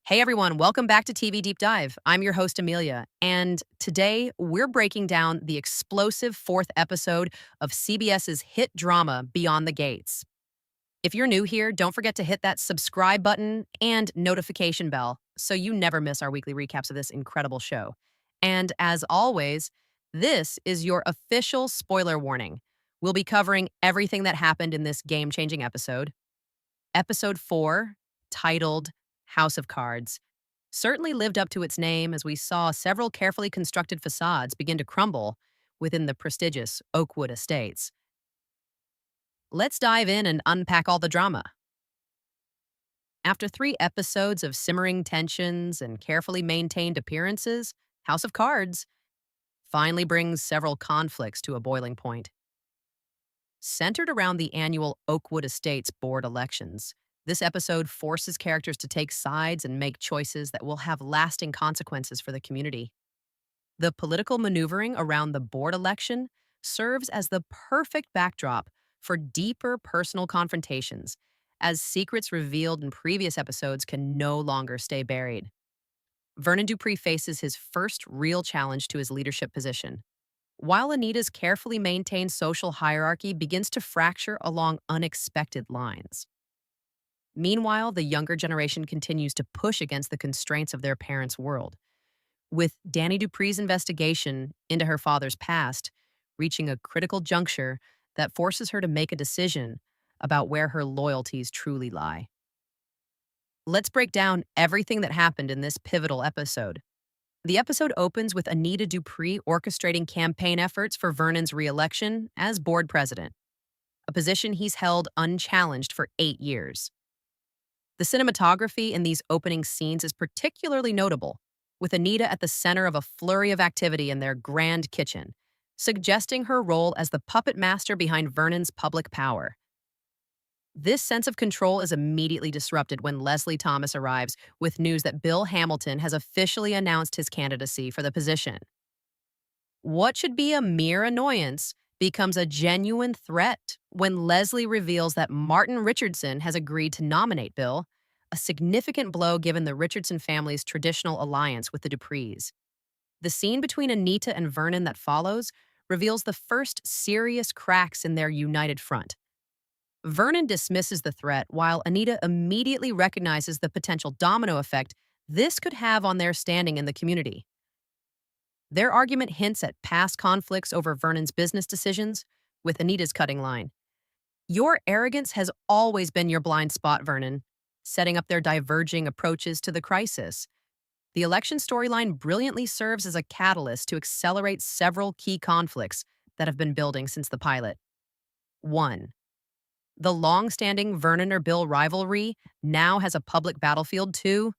Hey everyone, welcome back to TV Deep Dive. I'm your host, Amelia, and today we're breaking down the explosive fourth episode of CBS's hit drama, Beyond the Gates. If you're new here, don't forget to hit that subscribe button and notification bell so you never miss our weekly recaps of this incredible show. And as always, this is your official spoiler warning. We'll be covering everything that happened in this game changing episode. Episode 4, titled House of Cards, certainly lived up to its name as we saw several carefully constructed facades begin to crumble within the prestigious Oakwood Estates. Let's dive in and unpack all the drama. After 3 episodes of simmering tensions and carefully maintained appearances, House of Cards finally brings several conflicts to a boiling point. Centered around the annual Oakwood Estates board elections, this episode forces characters to take sides and make choices that will have lasting consequences for the community. The political maneuvering around the board election serves as the perfect backdrop for deeper personal confrontations, as secrets revealed in previous episodes can no longer stay buried. Vernon Dupree faces his first real challenge to his leadership position, while Anita's carefully maintained social hierarchy begins to fracture along unexpected lines. Meanwhile, the younger generation continues to push against the constraints of their parents' world, with Danny Dupree's investigation into her father's past reaching a critical juncture that forces her to make a decision about where her loyalties truly lie. Let's break down everything that happened in this pivotal episode. The episode opens with Anita Dupree orchestrating campaign efforts for Vernon's re-election as board president, a position he's held unchallenged for 8 years. The cinematography in these opening scenes is particularly notable, with Anita at the center of a flurry of activity in their grand kitchen, suggesting her role as the puppet master behind Vernon's public power. This sense of control is immediately disrupted when Leslie Thomas arrives with news that Bill Hamilton has officially announced his candidacy for the position. What should be a mere annoyance becomes a genuine threat when Leslie reveals that Martin Richardson has agreed to nominate Bill, a significant blow given the Richardson family's traditional alliance with the Duprees. The scene between Anita and Vernon that follows reveals the first serious cracks in their united front. Vernon dismisses the threat while Anita immediately recognizes the potential domino effect this could have on their standing in the community. Their argument hints at past conflicts over Vernon's business decisions, with Anita's cutting line. Your arrogance has always been your blind spot, Vernon, setting up their diverging approaches to the crisis. The election storyline brilliantly serves as a catalyst to accelerate several key conflicts that have been building since the pilot. 1. The long-standing Vernon or Bill rivalry now has a public battlefield. 2.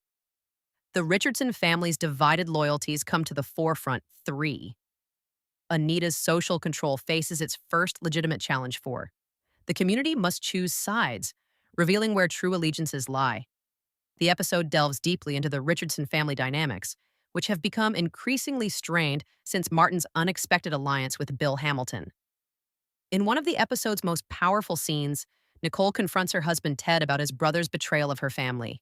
The Richardson family's divided loyalties come to the forefront. 3. Anita's social control faces its first legitimate challenge. 4. The community must choose sides, revealing where true allegiances lie. The episode delves deeply into the Richardson family dynamics, which have become increasingly strained since Martin's unexpected alliance with Bill Hamilton. In one of the episode's most powerful scenes, Nicole confronts her husband Ted about his brother's betrayal of her family.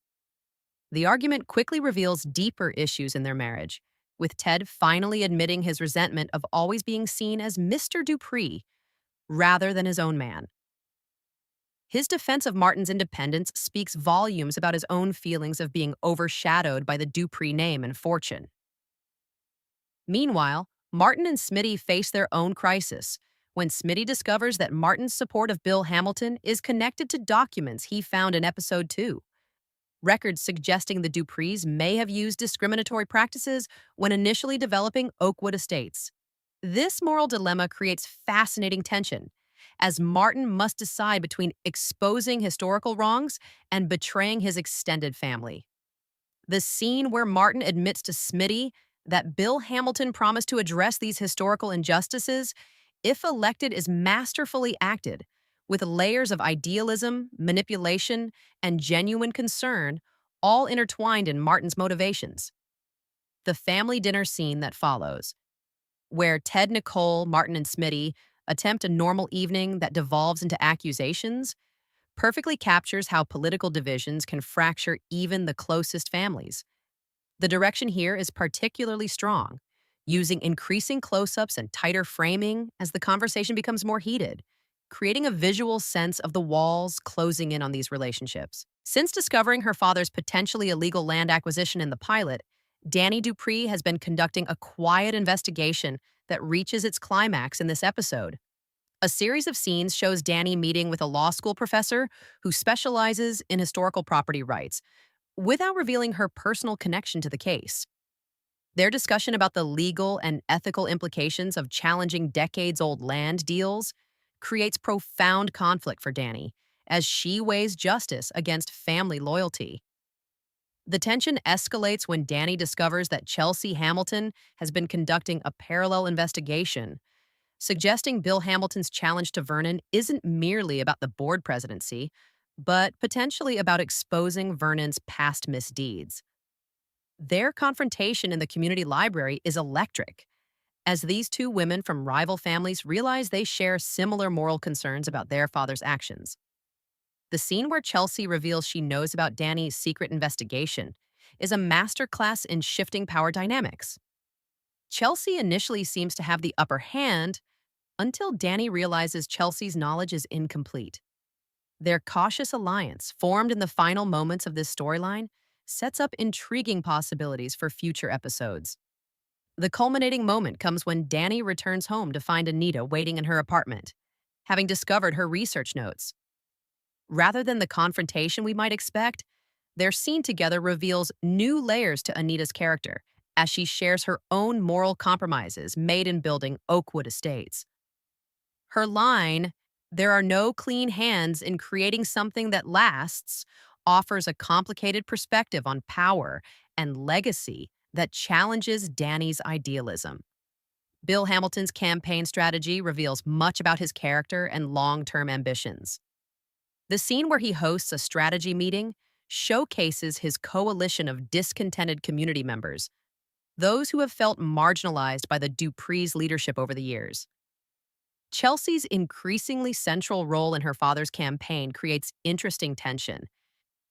The argument quickly reveals deeper issues in their marriage, with Ted finally admitting his resentment of always being seen as Mr. Dupree rather than his own man. His defense of Martin's independence speaks volumes about his own feelings of being overshadowed by the Dupree name and fortune. Meanwhile, Martin and Smitty face their own crisis when Smitty discovers that Martin's support of Bill Hamilton is connected to documents he found in episode 2. Records suggesting the Duprees may have used discriminatory practices when initially developing Oakwood Estates. This moral dilemma creates fascinating tension, as Martin must decide between exposing historical wrongs and betraying his extended family. The scene where Martin admits to Smitty that Bill Hamilton promised to address these historical injustices, if elected, is masterfully acted, with layers of idealism, manipulation, and genuine concern all intertwined in Martin's motivations. The family dinner scene that follows, where Ted, Nicole, Martin, and Smitty attempt a normal evening that devolves into accusations, perfectly captures how political divisions can fracture even the closest families. The direction here is particularly strong, using increasing close ups and tighter framing as the conversation becomes more heated, creating a visual sense of the walls closing in on these relationships. Since discovering her father's potentially illegal land acquisition in the pilot, Danny Dupree has been conducting a quiet investigation that reaches its climax in this episode. A series of scenes shows Danny meeting with a law school professor who specializes in historical property rights, without revealing her personal connection to the case. Their discussion about the legal and ethical implications of challenging decades old land deals creates profound conflict for Danny as she weighs justice against family loyalty. The tension escalates when Danny discovers that Chelsea Hamilton has been conducting a parallel investigation, suggesting Bill Hamilton's challenge to Vernon isn't merely about the board presidency, but potentially about exposing Vernon's past misdeeds. Their confrontation in the community library is electric, as these two women from rival families realize they share similar moral concerns about their father's actions. The scene where Chelsea reveals she knows about Danny's secret investigation is a masterclass in shifting power dynamics. Chelsea initially seems to have the upper hand until Danny realizes Chelsea's knowledge is incomplete. Their cautious alliance, formed in the final moments of this storyline, sets up intriguing possibilities for future episodes. The culminating moment comes when Danny returns home to find Anita waiting in her apartment, having discovered her research notes. Rather than the confrontation we might expect, their scene together reveals new layers to Anita's character as she shares her own moral compromises made in building Oakwood Estates. Her line, "There are no clean hands in creating something that lasts," offers a complicated perspective on power and legacy that challenges Danny's idealism. Bill Hamilton's campaign strategy reveals much about his character and long term ambitions. The scene where he hosts a strategy meeting showcases his coalition of discontented community members, those who have felt marginalized by the Dupree's leadership over the years. Chelsea's increasingly central role in her father's campaign creates interesting tension,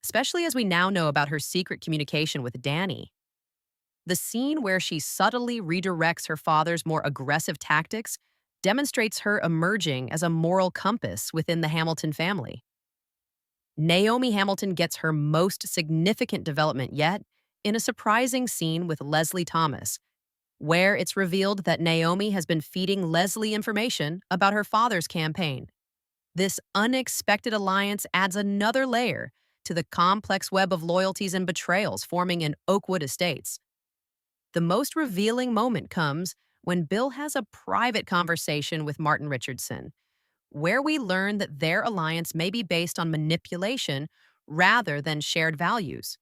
especially as we now know about her secret communication with Danny. The scene where she subtly redirects her father's more aggressive tactics demonstrates her emerging as a moral compass within the Hamilton family. Naomi Hamilton gets her most significant development yet in a surprising scene with Leslie Thomas, where it's revealed that Naomi has been feeding Leslie information about her father's campaign. This unexpected alliance adds another layer to the complex web of loyalties and betrayals forming in Oakwood Estates. The most revealing moment comes when Bill has a private conversation with Martin Richardson, where we learn that their alliance may be based on manipulation rather than shared values.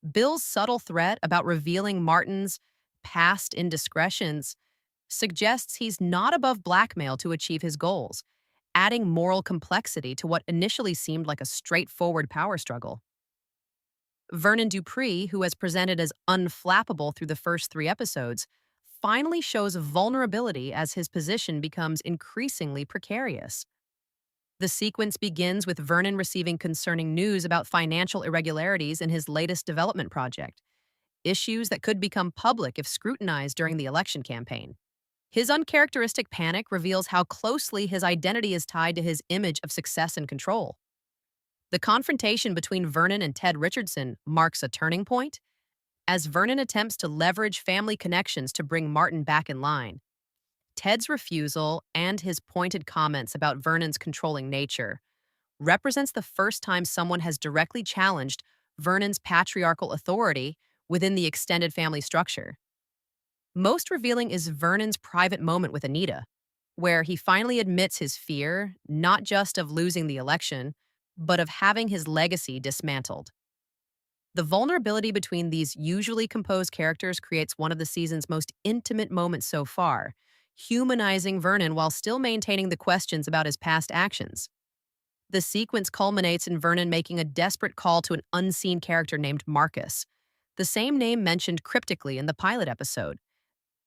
Bill's subtle threat about revealing Martin's past indiscretions suggests he's not above blackmail to achieve his goals, adding moral complexity to what initially seemed like a straightforward power struggle. Vernon Dupree, who has presented as unflappable through the first three episodes, finally shows vulnerability as his position becomes increasingly precarious. The sequence begins with Vernon receiving concerning news about financial irregularities in his latest development project, issues that could become public if scrutinized during the election campaign. His uncharacteristic panic reveals how closely his identity is tied to his image of success and control. The confrontation between Vernon and Ted Richardson marks a turning point, as Vernon attempts to leverage family connections to bring Martin back in line. Ted's refusal and his pointed comments about Vernon's controlling nature represents the first time someone has directly challenged Vernon's patriarchal authority within the extended family structure. Most revealing is Vernon's private moment with Anita, where he finally admits his fear, not just of losing the election, but of having his legacy dismantled. The vulnerability between these usually composed characters creates one of the season's most intimate moments so far, humanizing Vernon while still maintaining the questions about his past actions. The sequence culminates in Vernon making a desperate call to an unseen character named Marcus, the same name mentioned cryptically in the pilot episode.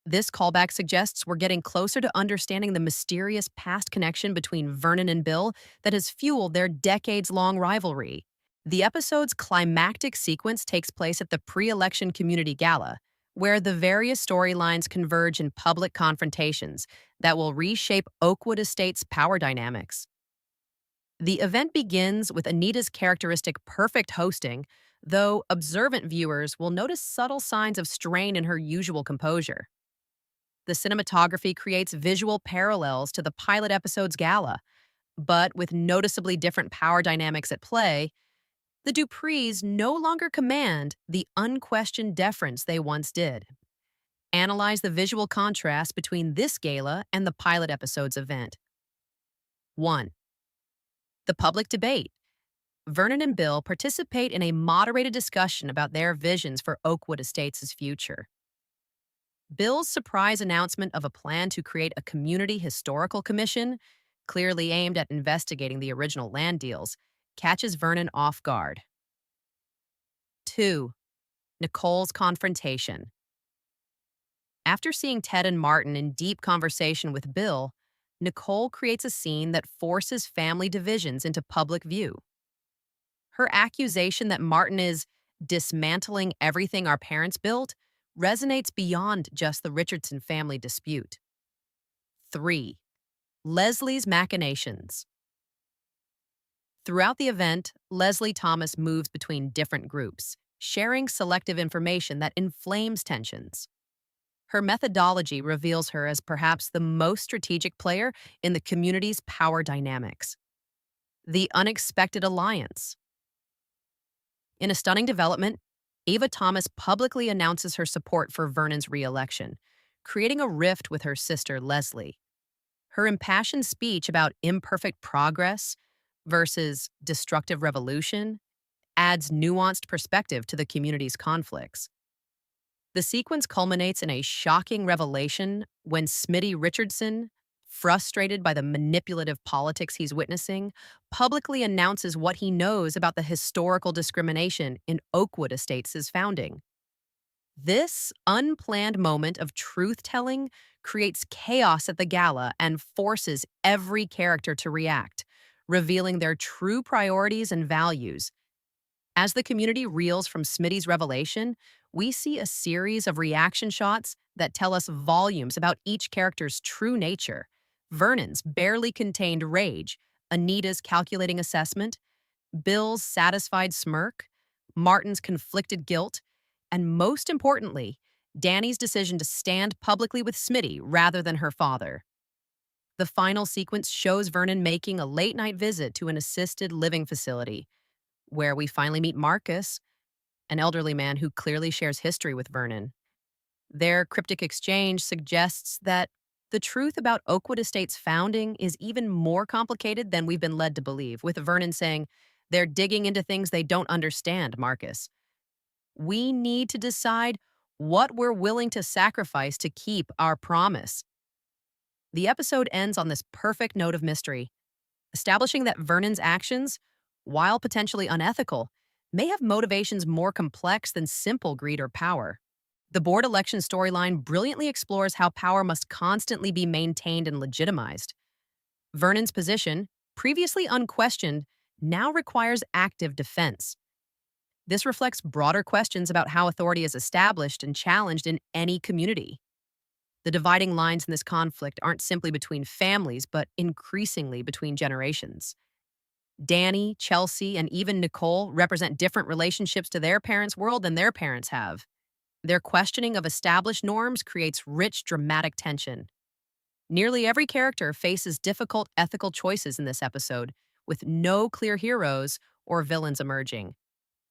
This callback suggests we're getting closer to understanding the mysterious past connection between Vernon and Bill that has fueled their decades long rivalry. The episode's climactic sequence takes place at the pre election community gala, where the various storylines converge in public confrontations that will reshape Oakwood Estate's power dynamics. The event begins with Anita's characteristic perfect hosting, though observant viewers will notice subtle signs of strain in her usual composure. The cinematography creates visual parallels to the pilot episode's gala, but with noticeably different power dynamics at play, the Duprees no longer command the unquestioned deference they once did. Analyze the visual contrast between this gala and the pilot episode's event. 1. The public debate. Vernon and Bill participate in a moderated discussion about their visions for Oakwood Estates' future. Bill's surprise announcement of a plan to create a community historical commission, clearly aimed at investigating the original land deals, catches Vernon off guard. 2. Nicole's confrontation. After seeing Ted and Martin in deep conversation with Bill, Nicole creates a scene that forces family divisions into public view. Her accusation that Martin is dismantling everything our parents built resonates beyond just the Richardson family dispute. 3. Leslie's machinations. Throughout the event, Leslie Thomas moves between different groups, sharing selective information that inflames tensions. Her methodology reveals her as perhaps the most strategic player in the community's power dynamics. The unexpected alliance. In a stunning development, Ava Thomas publicly announces her support for Vernon's re-election, creating a rift with her sister Leslie. Her impassioned speech about imperfect progress versus destructive revolution adds nuanced perspective to the community's conflicts. The sequence culminates in a shocking revelation when Smitty Richardson, frustrated by the manipulative politics he's witnessing, publicly announces what he knows about the historical discrimination in Oakwood Estates' founding. This unplanned moment of truth-telling creates chaos at the gala and forces every character to react, revealing their true priorities and values. As the community reels from Smitty's revelation, we see a series of reaction shots that tell us volumes about each character's true nature. Vernon's barely contained rage, Anita's calculating assessment, Bill's satisfied smirk, Martin's conflicted guilt, and most importantly, Danny's decision to stand publicly with Smitty rather than her father. The final sequence shows Vernon making a late-night visit to an assisted living facility, where we finally meet Marcus, an elderly man who clearly shares history with Vernon. Their cryptic exchange suggests that the truth about Oakwood Estate's founding is even more complicated than we've been led to believe, with Vernon saying, "They're digging into things they don't understand, Marcus. We need to decide what we're willing to sacrifice to keep our promise." The episode ends on this perfect note of mystery, establishing that Vernon's actions, while potentially unethical, may have motivations more complex than simple greed or power. The board election storyline brilliantly explores how power must constantly be maintained and legitimized. Vernon's position, previously unquestioned, now requires active defense. This reflects broader questions about how authority is established and challenged in any community. The dividing lines in this conflict aren't simply between families, but increasingly between generations. Danny, Chelsea, and even Nicole represent different relationships to their parents' world than their parents have. Their questioning of established norms creates rich, dramatic tension. Nearly every character faces difficult ethical choices in this episode, with no clear heroes or villains emerging.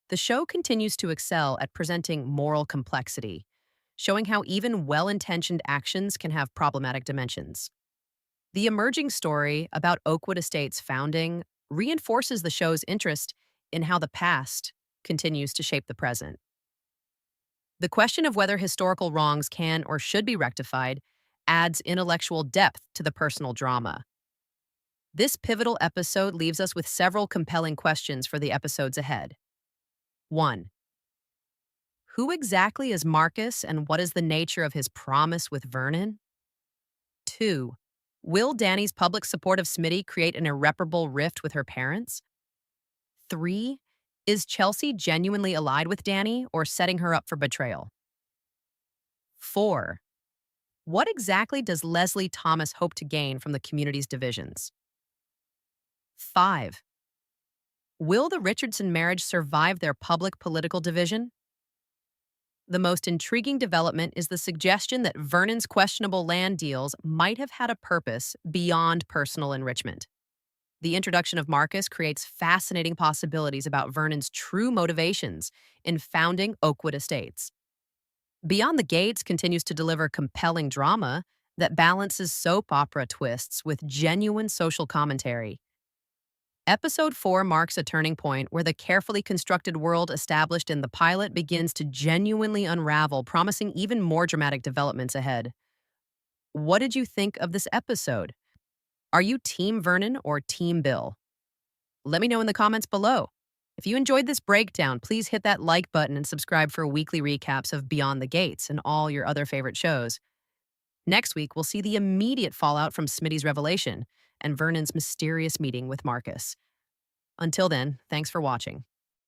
The show continues to excel at presenting moral complexity, showing how even well-intentioned actions can have problematic dimensions. The emerging story about Oakwood Estate's founding reinforces the show's interest in how the past continues to shape the present. The question of whether historical wrongs can or should be rectified adds intellectual depth to the personal drama. This pivotal episode leaves us with several compelling questions for the episodes ahead. 1. Who exactly is Marcus and what is the nature of his promise with Vernon? 2. Will Danny's public support of Smitty create an irreparable rift with her parents? 3. Is Chelsea genuinely allied with Danny or setting her up for betrayal? 4. What exactly does Leslie Thomas hope to gain from the community's divisions? 5. Will the Richardson marriage survive their public political division? The most intriguing development is the suggestion that Vernon's questionable land deals might have had a purpose beyond personal enrichment. The introduction of Marcus creates fascinating possibilities about Vernon's true motivations in founding Oakwood Estates. Beyond the Gates continues to deliver compelling drama that balances soap opera twists with genuine social commentary. Episode 4 marks a turning point where the carefully constructed world established in the pilot begins to genuinely unravel, promising even more dramatic developments ahead. What did you think of this episode? Are you Team Vernon or Team Bill? Let me know in the comments below. If you enjoyed this breakdown, please hit that like button and subscribe for weekly recaps of Beyond the Gates and all your other favorite shows. Next week, we'll see the immediate fallout from Smitty's revelation and Vernon's mysterious meeting with Marcus. Until then, thanks for watching.